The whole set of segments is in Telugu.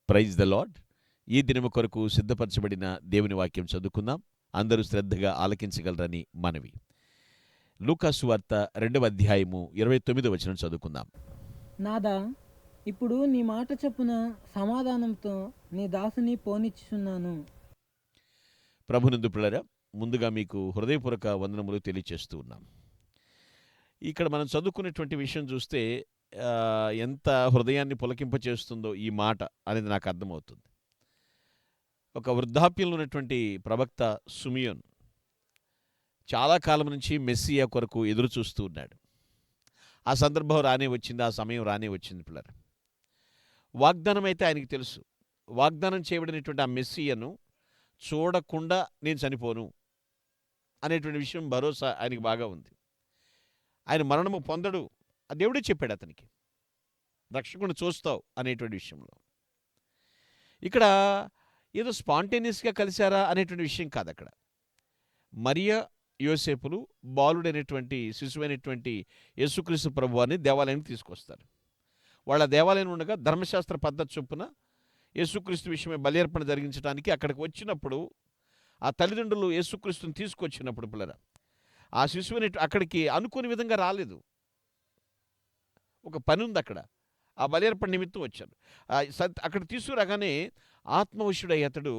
Praise the lord. ఈ దినము కొరకు సిద్ధపరచబడిన దేవుని వాక్యం చదువుకుందాం. అందరూ శ్రద్ధగా ఆలకించగలరని మనవి. లూకా సువార్త 2వ అధ్యాయము 29వ వచనం చదువుకుందాం. నాదా, ఇప్పుడు నీ మాట చొప్పున సమాధానంతో నీ దాసుని పోనిచ్చుచున్నాను. ప్రభునందు పిల్లరా, ముందుగా మీకు హృదయపూర్వక వందనములు తెలియచేస్తూ ఉన్నాం. ఇక్కడ మనం చదువుకునేటువంటి విషయం చూస్తే ఎంత హృదయాన్ని పులకింపచేస్తుందో ఈ మాట అనేది నాకు అర్థమవుతుంది. ఒక వృద్ధాప్యంలో ఉన్నటువంటి ప్రవక్త సుమియోన్ చాలా కాలం నుంచి మెస్సియా కొరకు ఎదురు చూస్తూ ఉన్నాడు. ఆ సందర్భం రానే వచ్చింది, ఆ సమయం రానే వచ్చింది పిల్లలు. వాగ్దానం అయితే ఆయనకి తెలుసు. వాగ్దానం చేయబడినటువంటి ఆ మెస్సియను చూడకుండా నేను చనిపోను అనేటువంటి విషయం భరోసా ఆయనకి బాగా ఉంది. ఆయన మరణము పొందడు, ఆ దేవుడే చెప్పాడు అతనికి, రక్షకుని చూస్తావు అనేటువంటి విషయంలో. ఇక్కడ ఏదో స్పాంటేనియస్గా కలిశారా అనేటువంటి విషయం కాదు. అక్కడ మరియా యోసేపులు బాలుడైనటువంటి శిశువైనటువంటి యేసుక్రీస్తు ప్రభువాన్ని దేవాలయానికి తీసుకొస్తారు. వాళ్ళ దేవాలయం ఉండగా ధర్మశాస్త్ర పద్ధతి చొప్పున యేసుక్రీస్తు విషయమే బలి అర్పణ జరిగించడానికి అక్కడికి వచ్చినప్పుడు ఆ తల్లిదండ్రులు యేసుక్రీస్తుని తీసుకొచ్చినప్పుడు పిల్లరా, ఆ శిశువుని అక్కడికి అనుకోని విధంగా రాలేదు. ఒక పని ఉంది అక్కడ, ఆ బలి అర్పణ నిమిత్తం వచ్చారు. అక్కడ తీసుకురాగానే ఆత్మవశుడై అతడు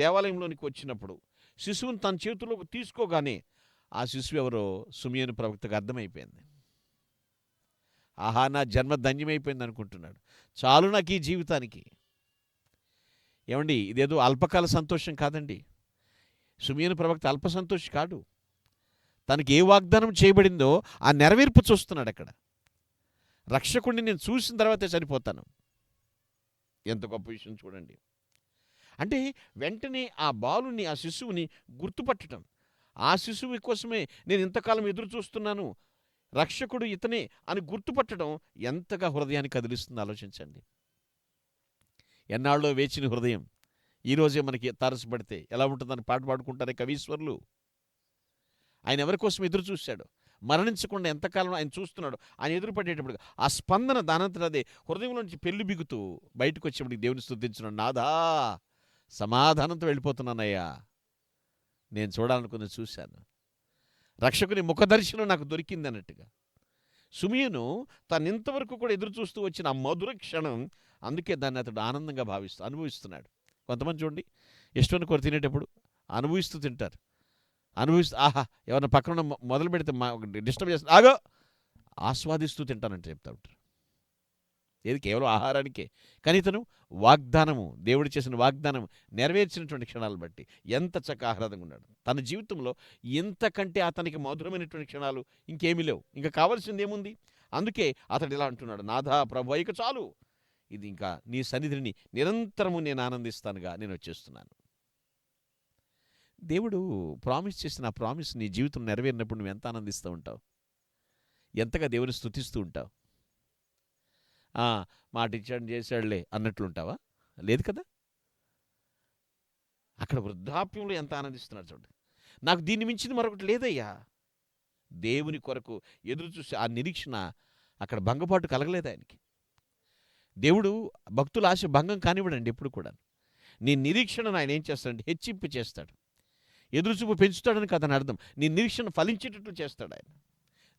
దేవాలయంలోనికి వచ్చినప్పుడు శిశువుని తన చేతుల్లోకి తీసుకోగానే ఆ శిశువు ఎవరో సుమియోను ప్రవక్తకు అర్థమైపోయింది. ఆహా, నా జన్మ ధన్యమైపోయింది అనుకుంటున్నాడు. చాలు నాకు ఈ జీవితానికి. ఏమండి, ఇదేదో అల్పకాల సంతోషం కాదండి. సుమియోను ప్రవక్త అల్ప సంతోషి కాడు. తనకి ఏ వాగ్దానం చేయబడిందో ఆ నెరవేర్పు చూస్తున్నాడు అక్కడ. రక్షకుడిని నేను చూసిన తర్వాతే చనిపోతాను. ఎంత గొప్ప విషయం చూడండి. అంటే వెంటనే ఆ బాలుని, ఆ శిశువుని గుర్తుపట్టడం, ఆ శిశువు కోసమే నేను ఇంతకాలం ఎదురు చూస్తున్నాను, రక్షకుడు ఇతనే అని గుర్తుపట్టడం ఎంతగా హృదయాన్ని కదిలిస్తుంది ఆలోచించండి. ఎన్నాళ్ళో వేచిన హృదయం ఈరోజే మనకి తారసపడితే ఎలా ఉంటుందని పాట పాడుకుంటారే కవీశ్వరులు. ఆయన ఎవరి కోసం ఎదురు చూశాడు, మరణించకుండా ఎంతకాలం ఆయన చూస్తున్నాడు. ఆయన ఎదురుపడేటప్పుడు ఆ స్పందన దానంతట అదే హృదయంలో నుంచి పెళ్లి బిగుతూ బయటకు వచ్చేప్పటికి దేవుని స్తుతించున్నాడు. నాదా, సమాధానంతో వెళ్ళిపోతున్నానయ్యా, నేను చూడాలనుకుని చూశాను, రక్షకుని ముఖదర్శనం నాకు దొరికింది అన్నట్టుగా. సుమియోను తను ఇంతవరకు కూడా ఎదురు చూస్తూ వచ్చిన ఆ మధుర క్షణం, అందుకే దాన్ని అతడు ఆనందంగా అనుభవిస్తున్నాడు. కొంతమంది చూడండి, ఇష్టమైన కూర తినేటప్పుడు అనుభవిస్తూ తింటారు. ఆహా, ఎవరైనా పక్కన మొదలు పెడితే డిస్టర్బ్ చేస్తారు, ఆగో, ఆస్వాదిస్తూ తింటానంటే చెప్తా ఉంటారు. ఏది కేవలం ఆహారానికే. కానీ ఇతను వాగ్దానము, దేవుడు చేసిన వాగ్దానం నెరవేర్చినటువంటి క్షణాలను బట్టి ఎంత చక్కగా ఆహ్లాదంగా ఉన్నాడు. తన జీవితంలో ఇంతకంటే అతనికి మధురమైనటువంటి క్షణాలు ఇంకేమీ లేవు. ఇంకా కావాల్సింది ఏముంది? అందుకే అతడు ఇలా అంటున్నాడు, నాథా ప్రభు, ఇక చాలు, ఇది ఇంకా నీ సన్నిధిని నిరంతరము నేను ఆనందిస్తానుగా నేను వచ్చేస్తున్నాను. దేవుడు ప్రామిస్ చేసిన ఆ ప్రామిస్ నీ జీవితం నెరవేరినప్పుడు నువ్వు ఎంత ఆనందిస్తూ ఉంటావు, ఎంతగా దేవుని స్తుతిస్తూ ఉంటావు. మాట ఇచ్చాడు చేశాడులే అన్నట్లుంటావా? లేదు కదా. అక్కడ వృద్ధాప్యంలో ఎంత ఆనందిస్తున్నాడు చూడండి. నాకు దీన్ని మించింది మరొకటి లేదయ్యా. దేవుని కొరకు ఎదురు చూసి ఆ నిరీక్షణ అక్కడ భంగపాటు కలగలేదు ఆయనకి. దేవుడు భక్తుల ఆశ భంగం కానివ్వడండి ఎప్పుడు కూడా. నీ నిరీక్షణను ఆయన ఏం చేస్తాడంటే హెచ్చింపు చేస్తాడు. ఎదురుచూపు పెంచుతాడని కదని అర్థం. నీ నిరీక్షణ ఫలించేటట్లు చేస్తాడు ఆయన.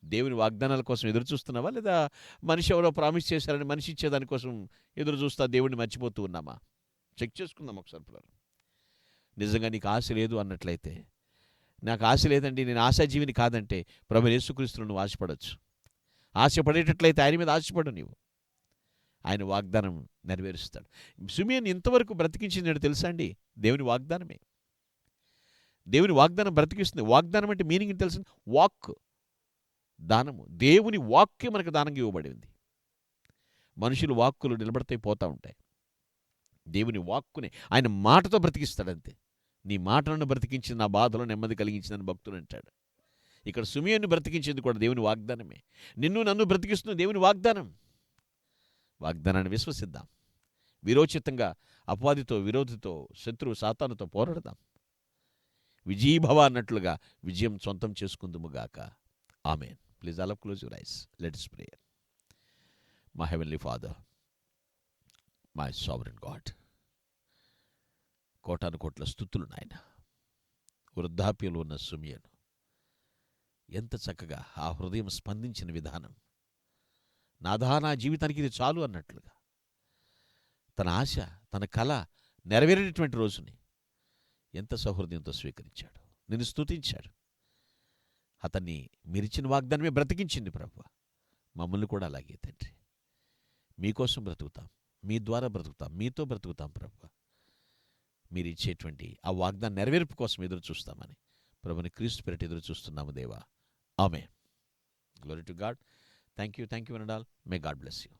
దేవుని వాగ్దానాల కోసం ఎదురు చూస్తున్నావా, లేదా మనిషి ఎవరో ప్రామిస్ చేశారని మనిషి ఇచ్చేదానికోసం ఎదురు చూస్తా దేవుడిని మర్చిపోతూ ఉన్నామా? చెక్ చేసుకుందాం ఒకసారి పిల్లలు. నిజంగా నీకు ఆశ లేదు అన్నట్లయితే, నాకు ఆశ లేదండి, నేను ఆశాజీవిని కాదంటే, ప్రభువైన యేసుక్రీస్తును నువ్వు ఆశపడవచ్చు. ఆశపడేటట్లయితే ఆయన మీద ఆశపడు నీవు. ఆయన వాగ్దానం నెరవేరుస్తాడు. సుమియోను ఇంతవరకు బ్రతికించింది తెలుసా అండి? దేవుని వాగ్దానమే. దేవుని వాగ్దానం బ్రతికిస్తుంది. వాగ్దానం అంటే మీనింగ్ తెలుసు, వాక్, దానము. దేవుని వాక్యం మనకు దానంగా ఇవ్వబడింది. మనుషులు వాక్కులు నిలబడితే పోతూ ఉంటాయి. దేవుని వాక్కుని ఆయన మాటతో బ్రతికిస్తాడంతే. నీ మాటలను బ్రతికించిన నా బాధలో నెమ్మది కలిగించిందని భక్తుడు అంటాడు. ఇక్కడ సుమియోను బ్రతికించింది కూడా దేవుని వాగ్దానమే. నిన్ను నన్ను బ్రతికిస్తున్న దేవుని వాగ్దానం. వాగ్దానాన్ని విశ్వసిద్దాం. విరోచితంగా అపవాదితో, విరోధితో, శత్రువు సాతానుతో పోరాడదాం. విజయీభవ అన్నట్లుగా విజయం సొంతం చేసుకుందుముగాక. Amen. Please all close your eyes. Let us pray. My Heavenly Father, my Sovereign God, కోటాను కోట్ల స్తుతులు నాయన. వృద్ధాప్యంలో ఉన్న సుమియను ఎంత చక్కగా ఆ హృదయం స్పందించిన విధానం, నాథా నా జీవితానికి ఇది చాలు అన్నట్లుగా తన ఆశ, తన కళ నెరవేరేటటువంటి రోజుని ఎంత సౌహృదయంతో స్వీకరించాడు, నిన్ను స్తుతించాడు. అతన్ని మీరిచ్చిన వాగ్దానమే బ్రతికించింది ప్రభువా. మమ్మల్ని కూడా అలాగే తండ్రి, మీకోసం బ్రతుకుతాం, మీ ద్వారా బ్రతుకుతాం, మీతో బ్రతుకుతాం ప్రభువా. మీరిచ్చేటువంటి ఆ వాగ్దానం నెరవేర్పు కోసం ఎదురు చూస్తామని ప్రభుని క్రీస్తు పేరిట ఎదురు చూస్తున్నాము దేవా. Amen. Glory to God. Thank you one and all. May God bless you.